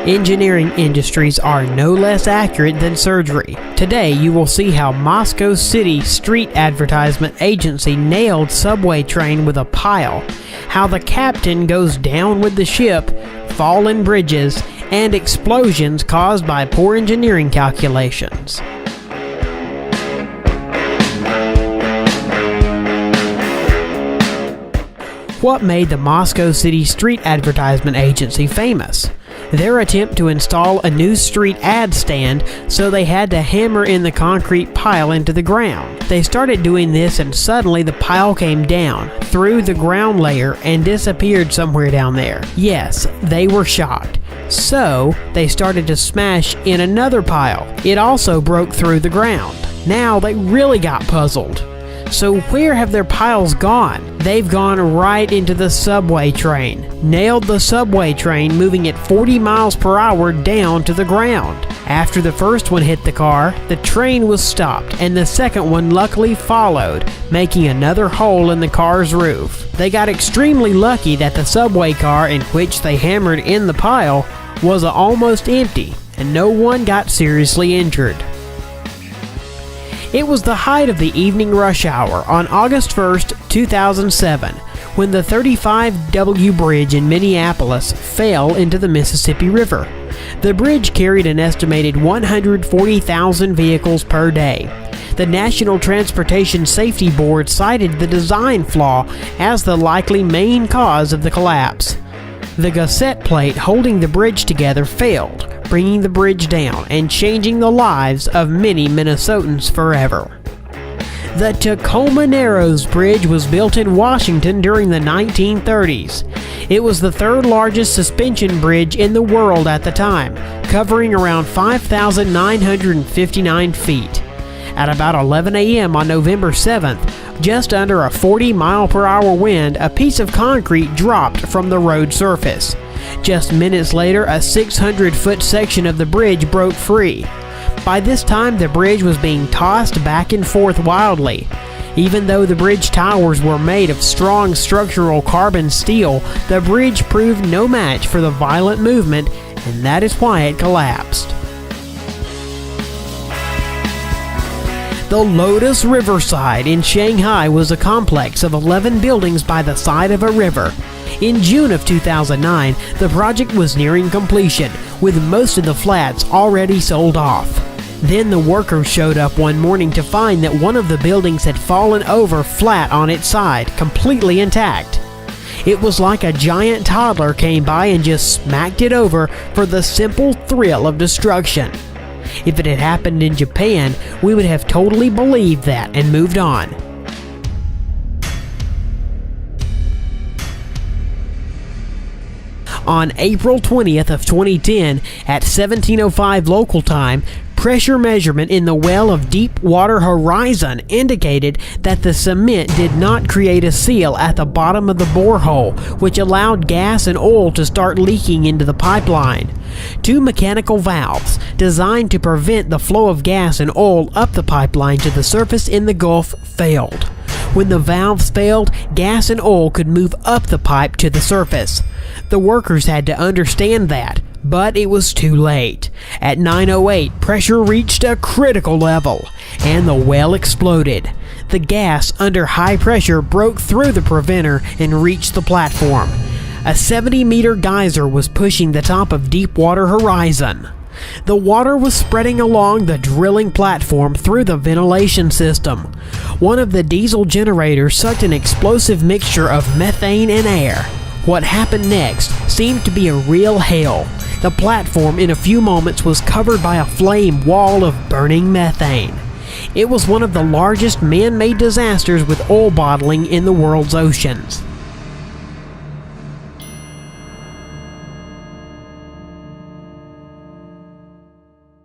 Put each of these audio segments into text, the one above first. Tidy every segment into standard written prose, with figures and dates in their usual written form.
Engineering industries are no less accurate than surgery. Today, you will see how Moscow City Street Advertisement Agency nailed subway train with a pile, how the captain goes down with the ship, fallen bridges, and explosions caused by poor engineering calculations. What made the Moscow City Street Advertisement Agency famous? Their attempt to install a new street ad stand, so they had to hammer in the concrete pile into the ground. They started doing this and suddenly the pile came down, through the ground layer, and disappeared somewhere down there. Yes, they were shocked. So, they started to smash in another pile. It also broke through the ground. Now they really got puzzled. So where have their piles gone? They've gone right into the subway train. Nailed the subway train, moving at 40 miles per hour down to the ground. After the first one hit the car, the train was stopped and the second one luckily followed, making another hole in the car's roof. They got extremely lucky that the subway car in which they hammered in the pile was almost empty and no one got seriously injured. It was the height of the evening rush hour on August 1st, 2007, when the 35W bridge in Minneapolis fell into the Mississippi River. The bridge carried an estimated 140,000 vehicles per day. The National Transportation Safety Board cited the design flaw as the likely main cause of the collapse. The gusset plate holding the bridge together failed, bringing the bridge down and changing the lives of many Minnesotans forever. The Tacoma Narrows Bridge was built in Washington during the 1930s. It was the third largest suspension bridge in the world at the time, covering around 5,959 feet. At about 11 a.m. on November 7th, just under a 40-mile-per-hour wind, a piece of concrete dropped from the road surface. Just minutes later, a 600-foot section of the bridge broke free. By this time, the bridge was being tossed back and forth wildly. Even though the bridge towers were made of strong structural carbon steel, the bridge proved no match for the violent movement, and that is why it collapsed. The Lotus Riverside in Shanghai was a complex of 11 buildings by the side of a river. In June of 2009, the project was nearing completion, with most of the flats already sold off. Then the workers showed up one morning to find that one of the buildings had fallen over flat on its side, completely intact. It was like a giant toddler came by and just smacked it over for the simple thrill of destruction. If it had happened in Japan, we would have totally believed that and moved on. On April 20th of 2010, at 17:05 local time, pressure measurement in the well of Deepwater Horizon indicated that the cement did not create a seal at the bottom of the borehole, which allowed gas and oil to start leaking into the pipeline. Two mechanical valves, designed to prevent the flow of gas and oil up the pipeline to the surface in the Gulf, failed. When the valves failed, gas and oil could move up the pipe to the surface. The workers had to understand that, but it was too late. At 9:08, pressure reached a critical level, and the well exploded. The gas under high pressure broke through the preventer and reached the platform. A 70-meter geyser was pushing the top of Deepwater Horizon. The water was spreading along the drilling platform through the ventilation system. One of the diesel generators sucked an explosive mixture of methane and air. What happened next seemed to be a real hell. The platform in a few moments was covered by a flame wall of burning methane. It was one of the largest man-made disasters with oil bottling in the world's oceans.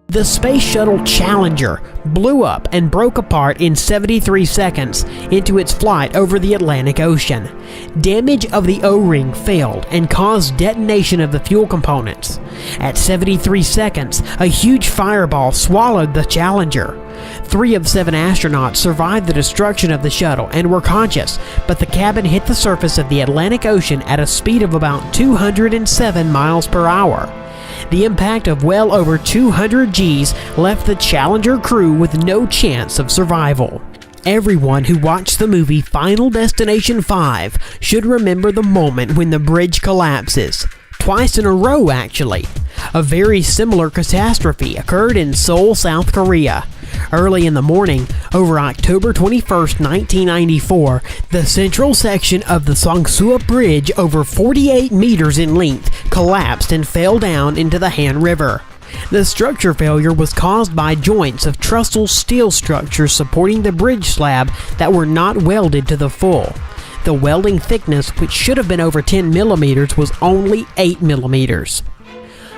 The Space Shuttle Challenger blew up and broke apart in 73 seconds into its flight over the Atlantic Ocean. Damage of the O-ring failed and caused detonation of the fuel components. At 73 seconds, a huge fireball swallowed the Challenger. 3 of 7 astronauts survived the destruction of the shuttle and were conscious, but the cabin hit the surface of the Atlantic Ocean at a speed of about 207 miles per hour. The impact of well over 200 Gs left the Challenger crew with no chance of survival. Everyone who watched the movie Final Destination 5 should remember the moment when the bridge collapses. Twice in a row, actually. A very similar catastrophe occurred in Seoul, South Korea. Early in the morning, over October 21, 1994, the central section of the Seongsu Bridge, over 48 meters in length, collapsed and fell down into the Han River. The structure failure was caused by joints of trestle steel structures supporting the bridge slab that were not welded to the full. The welding thickness, which should have been over 10 millimeters, was only 8 millimeters.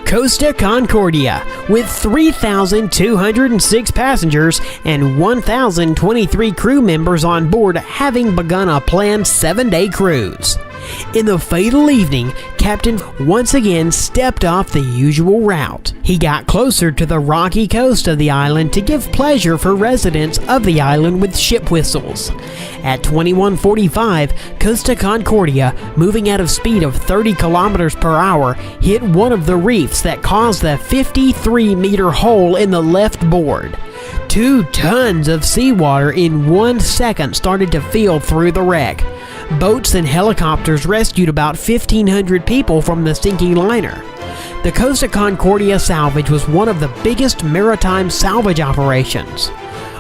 Costa Concordia, with 3,206 passengers and 1,023 crew members on board, having begun a planned 7-day cruise. In the fatal evening, Captain once again stepped off the usual route. He got closer to the rocky coast of the island to give pleasure for residents of the island with ship whistles. At 21:45, Costa Concordia, moving at a speed of 30 kilometers per hour, hit one of the reefs that caused the 53-meter hole in the left board. 2 tons of seawater in 1 second started to fill through the wreck. Boats and helicopters rescued about 1,500 people from the sinking liner. The Costa Concordia salvage was one of the biggest maritime salvage operations.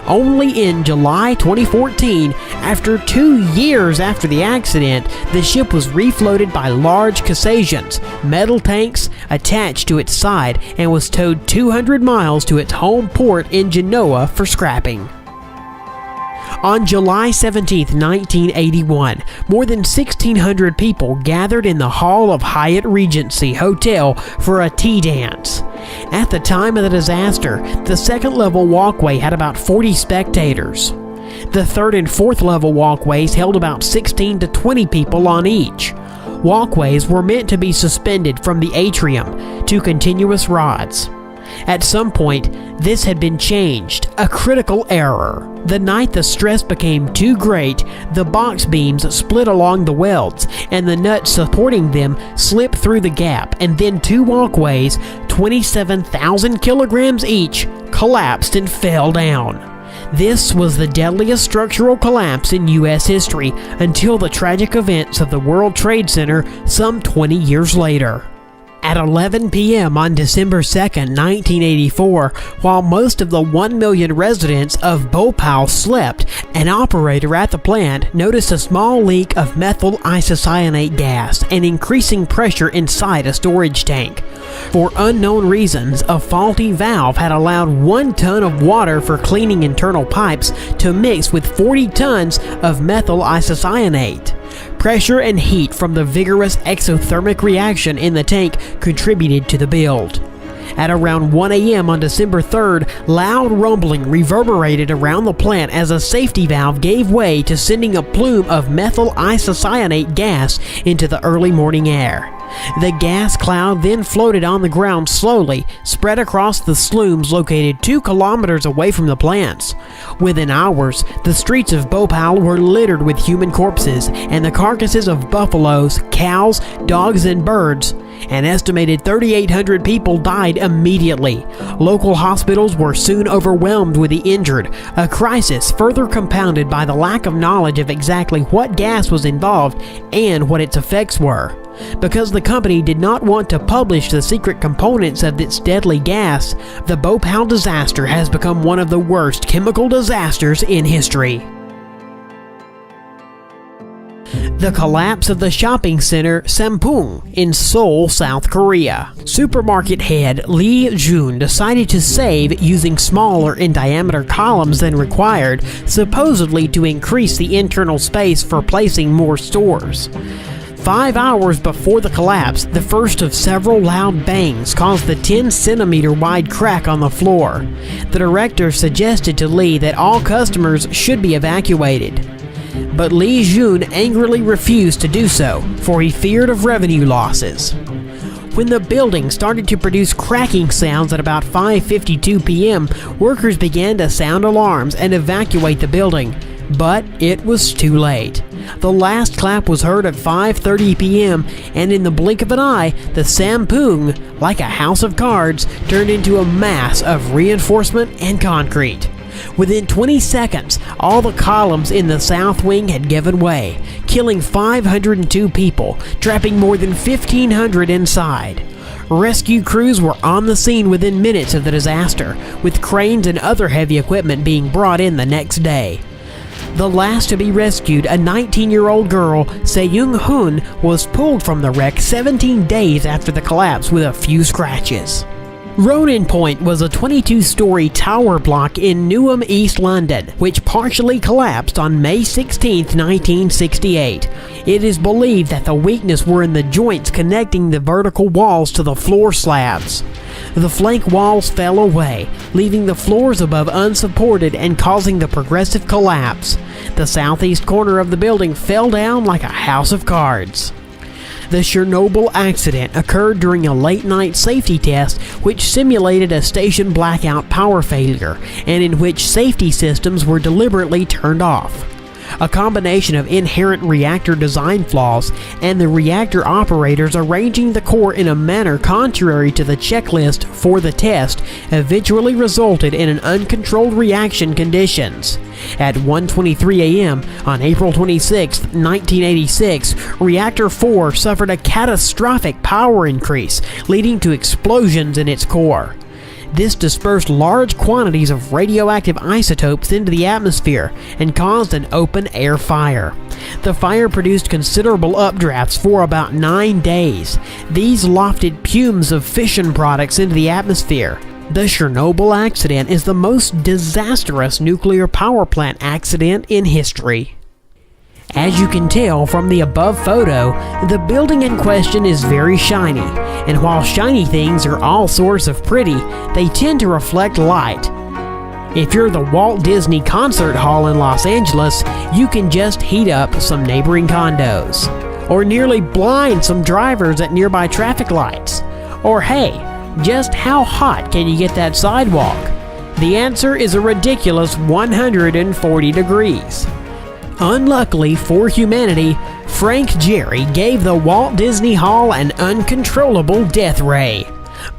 Only in July 2014, after 2 years after the accident, the ship was refloated by large caissons, metal tanks, attached to its side, and was towed 200 miles to its home port in Genoa for scrapping. On July 17, 1981, more than 1,600 people gathered in the hall of Hyatt Regency Hotel for a tea dance. At the time of the disaster, the second-level walkway had about 40 spectators. The third and fourth level walkways held about 16 to 20 people on each. Walkways were meant to be suspended from the atrium to continuous rods. At some point, this had been changed, a critical error. The night the stress became too great, the box beams split along the welds, and the nuts supporting them slipped through the gap, and then 2 walkways, 27,000 kilograms each, collapsed and fell down. This was the deadliest structural collapse in U.S. history until the tragic events of the World Trade Center some 20 years later. At 11 p.m. on December 2, 1984, while most of the 1 million residents of Bhopal slept, an operator at the plant noticed a small leak of methyl isocyanate gas and increasing pressure inside a storage tank. For unknown reasons, a faulty valve had allowed 1 ton of water for cleaning internal pipes to mix with 40 tons of methyl isocyanate. Pressure and heat from the vigorous exothermic reaction in the tank contributed to the build. At around 1 a.m. on December 3rd, loud rumbling reverberated around the plant as a safety valve gave way to sending a plume of methyl isocyanate gas into the early morning air. The gas cloud then floated on the ground slowly, spread across the slumes located 2 kilometers away from the plants. Within hours, the streets of Bhopal were littered with human corpses and the carcasses of buffaloes, cows, dogs, and birds. An estimated 3,800 people died immediately. Local hospitals were soon overwhelmed with the injured, a crisis further compounded by the lack of knowledge of exactly what gas was involved and what its effects were. Because the company did not want to publish the secret components of its deadly gas, the Bhopal disaster has become one of the worst chemical disasters in history. The collapse of the shopping center Sampoong in Seoul, South Korea. Supermarket head Lee Jun decided to save using smaller in diameter columns than required, supposedly to increase the internal space for placing more stores. 5 hours before the collapse, the first of several loud bangs caused the 10-centimeter wide crack on the floor. The director suggested to Lee that all customers should be evacuated. But Lee Jun angrily refused to do so, for he feared of revenue losses. When the building started to produce cracking sounds at about 5:52 p.m., workers began to sound alarms and evacuate the building. But it was too late. The last clap was heard at 5:30 p.m., and in the blink of an eye, the Sampung, like a house of cards, turned into a mass of reinforcement and concrete. Within 20 seconds, all the columns in the south wing had given way, killing 502 people, trapping more than 1,500 inside. Rescue crews were on the scene within minutes of the disaster, with cranes and other heavy equipment being brought in the next day. The last to be rescued, a 19-year-old girl, Se-Young-hoon, was pulled from the wreck 17 days after the collapse with a few scratches. Ronin Point was a 22-story tower block in Newham, East London, which partially collapsed on May 16, 1968. It is believed that the weakness were in the joints connecting the vertical walls to the floor slabs. The flank walls fell away, leaving the floors above unsupported and causing the progressive collapse. The southeast corner of the building fell down like a house of cards. The Chernobyl accident occurred during a late-night safety test which simulated a station blackout power failure, and in which safety systems were deliberately turned off. A combination of inherent reactor design flaws and the reactor operators arranging the core in a manner contrary to the checklist for the test eventually resulted in an uncontrolled reaction conditions. At 1:23 a.m. on April 26, 1986, Reactor 4 suffered a catastrophic power increase, leading to explosions in its core. This dispersed large quantities of radioactive isotopes into the atmosphere and caused an open-air fire. The fire produced considerable updrafts for about 9 days. These lofted fumes of fission products into the atmosphere. The Chernobyl accident is the most disastrous nuclear power plant accident in history. As you can tell from the above photo, the building in question is very shiny, and while shiny things are all sorts of pretty, they tend to reflect light. If you're the Walt Disney Concert Hall in Los Angeles, you can just heat up some neighboring condos, or nearly blind some drivers at nearby traffic lights. Or hey, just how hot can you get that sidewalk? The answer is a ridiculous 140 degrees. Unluckily for humanity, Frank Gehry gave the Walt Disney Hall an uncontrollable death ray.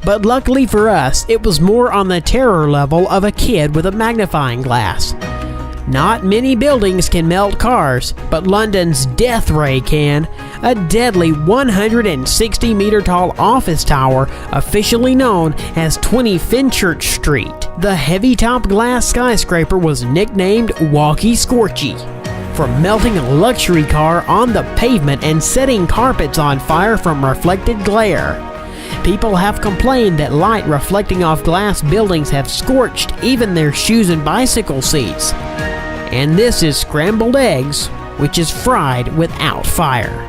But luckily for us, it was more on the terror level of a kid with a magnifying glass. Not many buildings can melt cars, but London's death ray can. A deadly 160-meter tall office tower, officially known as 20 Fenchurch Street. The heavy-top glass skyscraper was nicknamed Walkie Scorchy for melting a luxury car on the pavement and setting carpets on fire from reflected glare. People have complained that light reflecting off glass buildings have scorched even their shoes and bicycle seats. And this is scrambled eggs, which is fried without fire.